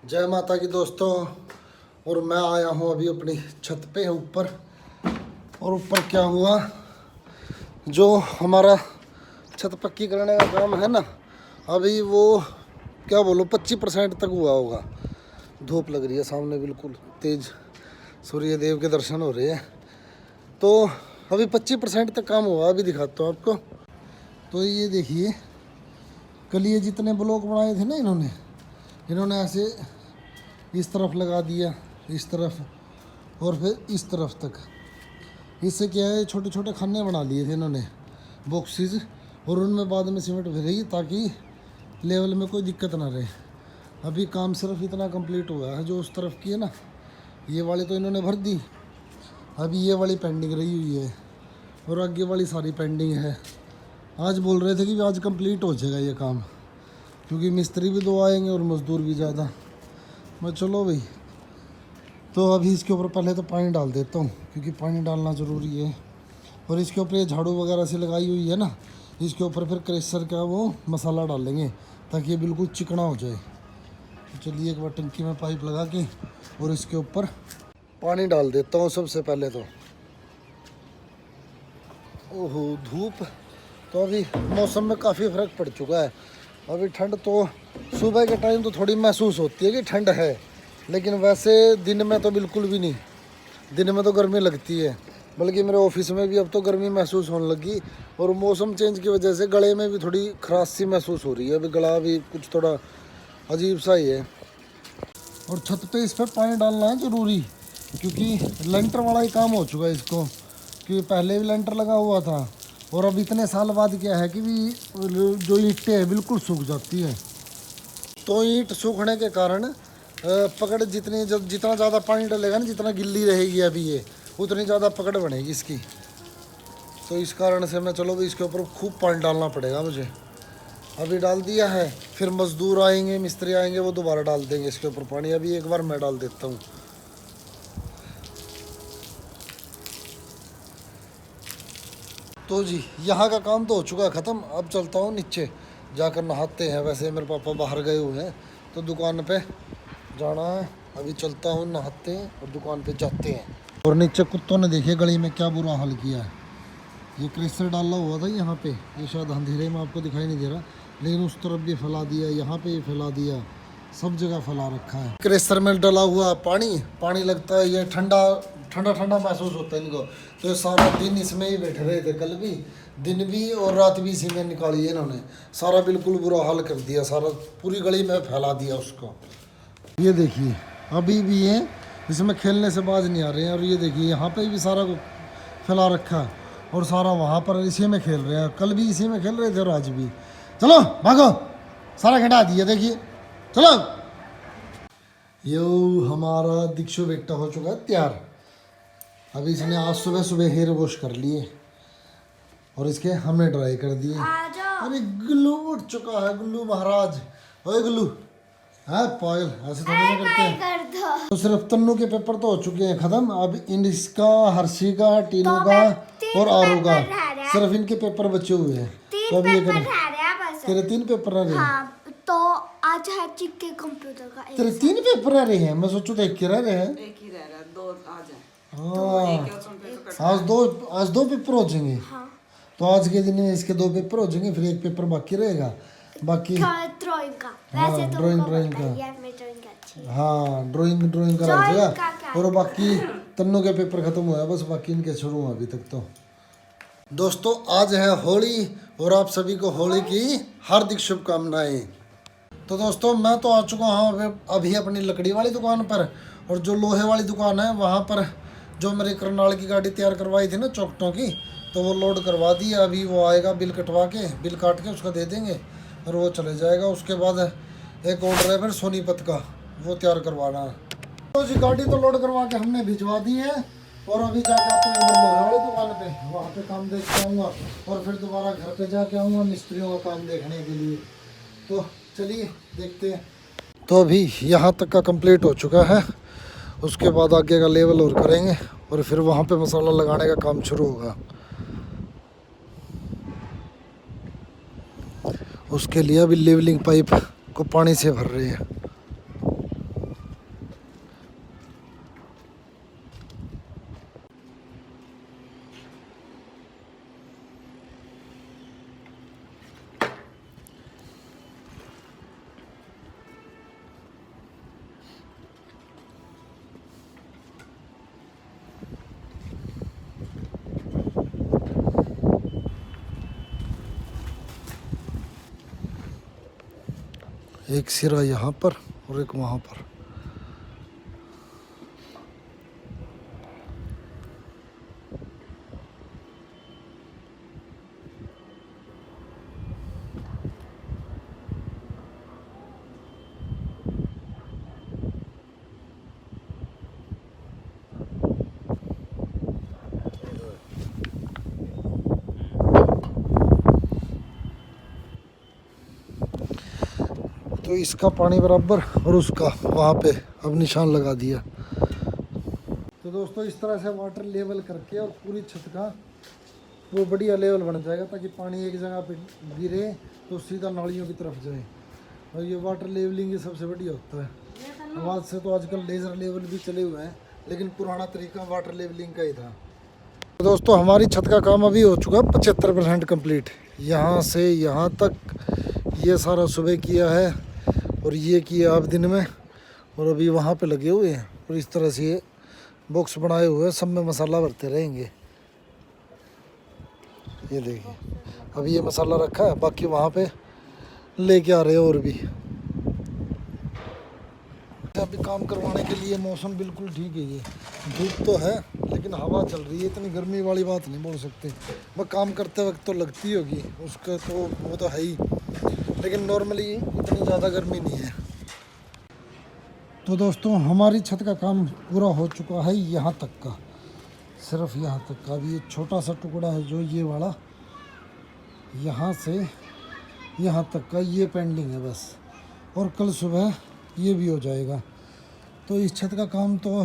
जय माता की दोस्तों। और मैं आया हूँ अभी अपनी छत पे ऊपर। और ऊपर क्या हुआ, जो हमारा छत पक्की करने का काम है ना, अभी वो क्या बोलो 25% तक हुआ होगा। धूप लग रही है सामने, बिल्कुल तेज सूर्य देव के दर्शन हो रहे हैं। तो अभी 25% तक काम हुआ। अभी दिखाता हूँ आपको। तो ये देखिए, कल ये जितने ब्लॉक बनाए थे ना इन्होंने ऐसे इस तरफ लगा दिया, इस तरफ और फिर इस तरफ तक। इससे क्या है, छोटे छोटे खाने बना लिए थे इन्होंने, बॉक्सेस, और उनमें बाद में सीमेंट भरेगी ताकि लेवल में कोई दिक्कत ना रहे। अभी काम सिर्फ इतना कंप्लीट हुआ है, जो उस तरफ की है ना, ये वाली तो इन्होंने भर दी। अभी ये वाली पेंडिंग रही हुई है और आगे वाली सारी पेंडिंग है। आज बोल रहे थे कि आज कंप्लीट हो जाएगा ये काम, क्योंकि मिस्त्री भी 2 आएंगे और मज़दूर भी ज़्यादा। मैं चलो भाई, तो अभी इसके ऊपर पहले तो पानी डाल देता हूँ, क्योंकि पानी डालना ज़रूरी है। और इसके ऊपर ये झाड़ू वगैरह से लगाई हुई है ना, इसके ऊपर फिर क्रेशर का वो मसाला डालेंगे ताकि ये बिल्कुल चिकना हो जाए। तो चलिए एक बार टंकी में पाइप लगा के और इसके ऊपर पानी डाल देता हूँ सबसे पहले तो। ओहो धूप, तो अभी मौसम में काफ़ी फ़र्क पड़ चुका है। अभी ठंड तो सुबह के टाइम तो थोड़ी महसूस होती है कि ठंड है, लेकिन वैसे दिन में तो बिल्कुल भी नहीं। दिन में तो गर्मी लगती है, बल्कि मेरे ऑफिस में भी अब तो गर्मी महसूस होने लगी। और मौसम चेंज की वजह से गले में भी थोड़ी खराश सी महसूस हो रही है। अभी गला भी कुछ थोड़ा अजीब सा ही है। और छत पे इस पर पानी डालना है ज़रूरी, क्योंकि लेंटर वाला ही काम हो चुका है इसको, क्योंकि पहले भी लेंटर लगा हुआ था। और अब इतने साल बाद क्या है कि भी जो ईंटें हैं बिल्कुल सूख जाती है। तो ईंट सूखने के कारण पकड़ जितना ज़्यादा पानी डलेगा ना, जितना गिल्ली रहेगी अभी ये, उतनी ज़्यादा पकड़ बनेगी इसकी। तो इस कारण से मैं चलो भी इसके ऊपर खूब पानी डालना पड़ेगा मुझे। अभी डाल दिया है, फिर मज़दूर आएंगे, मिस्त्री आएंगे, वो दोबारा डाल देंगे इसके ऊपर पानी। अभी एक बार मैं डाल देता हूँ। तो जी यहाँ का काम तो हो चुका है ख़त्म। अब चलता हूँ नीचे, जाकर नहाते हैं। वैसे मेरे पापा बाहर गए हुए हैं तो दुकान पे जाना है। अभी चलता हूँ, नहाते हैं और दुकान पे जाते हैं। और नीचे कुत्तों ने देखिए गली में क्या बुरा हाल किया है। ये क्रेशर डाला हुआ था यहाँ पे, ये शायद अंधेरे में आपको दिखाई नहीं दे रहा, लेकिन उस तरफ भी फैला दिया, यहाँ पे भी फैला दिया, सब जगह फैला रखा है। क्रेशर में डला हुआ पानी लगता है, ये ठंडा ठंडा ठंडा महसूस होता है इनको। तो ये सारा दिन इसमें ही बैठे रहे थे, कल भी, दिन भी और रात भी इसी में निकाली है इन्होंने। सारा बिल्कुल बुरा हाल कर दिया, सारा पूरी गली में फैला दिया उसको। ये देखिए अभी भी ये इसमें खेलने से बाज नहीं आ रहे हैं। और ये देखिए यहाँ पे भी सारा फैला रखा है, और सारा वहाँ पर इसी में खेल रहे हैं। कल भी इसी में खेल रहे थे और आज भी। चलो भागो, सारा घटा दिया देखिए, चलो। यो हमारा दीक्षु बेटा हो चुका है तैयार। अभी इसने आज सुबह सुबह हेयर वॉश कर लिए और इसके हमने ड्राई कर दिए। अरे गुल्लू उठ चुका है, गुल्लू महाराज। ओए गुल्लू, हाँ पायल, ऐसे थोड़ी ना करते हैं। तो सिर्फ तन्नू के पेपर तो हो चुके हैं खत्म। अब इसका, हर्षी का, टीनू का और आरू का, सिर्फ इनके पेपर बचे हुए हैं। तो अभी ये तेरे 3 पेपर आ रहे हैं। हाँ, तो आज हर्षी के कंप्यूटर का तेरे 3 पेपर आ रहे हैं। मैं सोचू तो 1 ही रह रहे हैं। 1 ही रह रहा, 2 आज है। हाँ, आज दो पेपर हो जाएंगे। हाँ। तो आज के दिन में इसके 2 पेपर हो जाएंगे, फिर 1 पेपर बाकी रहेगा। बाकी ड्राइंग का, हाँ, वैसे तो ड्राइंग का, हाँ ड्राइंग का रह जाएगा। और बाकी तन्नू के पेपर खत्म हुआ है बस, बाकी इनके शुरू हुआ अभी तक। तो दोस्तों आज है होली, और आप सभी को होली की हार्दिक शुभकामनाएं। तो दोस्तों मैं तो आ चुका हूँ अभी अपनी लकड़ी वाली दुकान पर। और जो लोहे वाली दुकान है वहाँ पर जो मेरी करनाल की गाड़ी तैयार करवाई थी ना, चौकटों की, तो वो लोड करवा दी। अभी वो आएगा, बिल कटवा के, बिल काट के उसका दे देंगे और वो चले जाएगा। उसके बाद एक ऑर्डर है फिर सोनीपत का, वो तैयार करवाना है। तो जी गाड़ी तो लोड करवा के हमने भिजवा दी है, और अभी जाके आपको एक बार लोहे वाली दुकान पे, वहाँ पे काम देख के आऊँगा, और फिर दोबारा घर पे जाके आऊँगा मिस्त्रियों का काम देखने के लिए। तो चलिए देखते हैं। तो अभी यहाँ तक का कंप्लीट हो चुका है, उसके बाद आगे का लेवल और करेंगे, और फिर वहाँ पे मसाला लगाने का काम शुरू होगा। उसके लिए अभी लेवलिंग पाइप को पानी से भर रहे हैं। एक सिरा यहाँ पर और एक वहाँ पर। तो इसका पानी बराबर और उसका वहाँ पे अब निशान लगा दिया। तो दोस्तों इस तरह से वाटर लेवल करके और पूरी छत का वो बढ़िया लेवल बन जाएगा, ताकि पानी एक जगह पे गिरे तो सीधा नालियों की तरफ जाए। और ये वाटर लेवलिंग सबसे बढ़िया होता है। आवाज़ से तो आजकल लेज़र लेवल भी चले हुए हैं, लेकिन पुराना तरीका वाटर लेवलिंग का ही था। तो दोस्तों हमारी छत का काम अभी हो चुका 75% कंप्लीट। यहाँ से यहाँ तक ये सारा सुबह किया है और ये किया अब दिन में, और अभी वहाँ पे लगे हुए हैं। और इस तरह से ये बॉक्स बनाए हुए हैं, सब में मसाला भरते रहेंगे। ये देखिए अभी ये मसाला रखा है, बाकी वहाँ पे लेके आ रहे हैं और भी। अभी काम करवाने के लिए मौसम बिल्कुल ठीक है। ये धूप तो है लेकिन हवा चल रही है, इतनी गर्मी वाली बात नहीं बोल सकते। वह काम करते वक्त तो लगती होगी उसका, तो वो तो है ही, लेकिन नॉर्मली इतनी ज़्यादा गर्मी नहीं है। तो दोस्तों हमारी छत का काम पूरा हो चुका है यहाँ तक का, सिर्फ यहाँ तक का। अभी ये छोटा सा टुकड़ा है जो ये वाला, यहाँ से यहाँ तक का ये पेंडिंग है बस, और कल सुबह ये भी हो जाएगा। तो इस छत का काम तो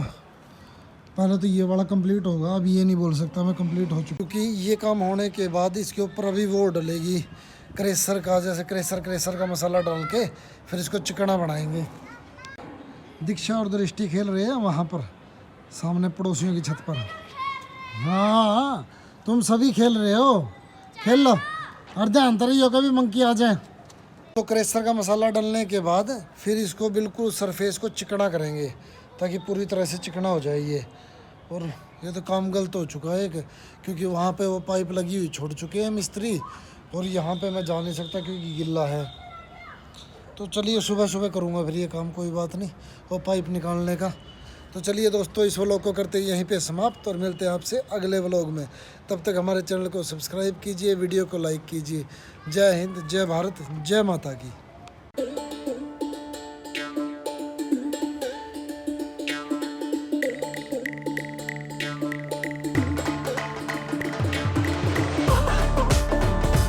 पहले तो ये वाला कंप्लीट होगा, अभी ये नहीं बोल सकता मैं कंप्लीट हो चुका, क्योंकि ये काम होने के बाद इसके ऊपर अभी वो डलेगी क्रेशर का, जैसे क्रेशर का मसाला डाल के फिर इसको चिकना बनाएंगे। दीक्षा और दृष्टि खेल रहे हैं वहाँ पर सामने पड़ोसियों की छत पर। हाँ तुम सभी खेल रहे हो, खेल लो और ध्यान तरियो कभी मंकी आ जाए। तो क्रेशर का मसाला डालने के बाद फिर इसको बिल्कुल सरफेस को चिकना करेंगे, ताकि पूरी तरह से चिकना हो जाए ये। और ये तो काम गलत हो चुका है क्योंकि वहाँ पे वो पाइप लगी हुई छोड़ चुके हैं मिस्त्री, और यहाँ पे मैं जा नहीं सकता क्योंकि गिल्ला है। तो चलिए सुबह सुबह करूँगा फिर ये काम, कोई बात नहीं, वो पाइप निकालने का। तो चलिए दोस्तों इस व्लॉग को करते हैं यहीं पे समाप्त, और मिलते हैं आपसे अगले व्लॉग में। तब तक हमारे चैनल को सब्सक्राइब कीजिए, वीडियो को लाइक कीजिए। जय हिंद, जय भारत, जय माता की।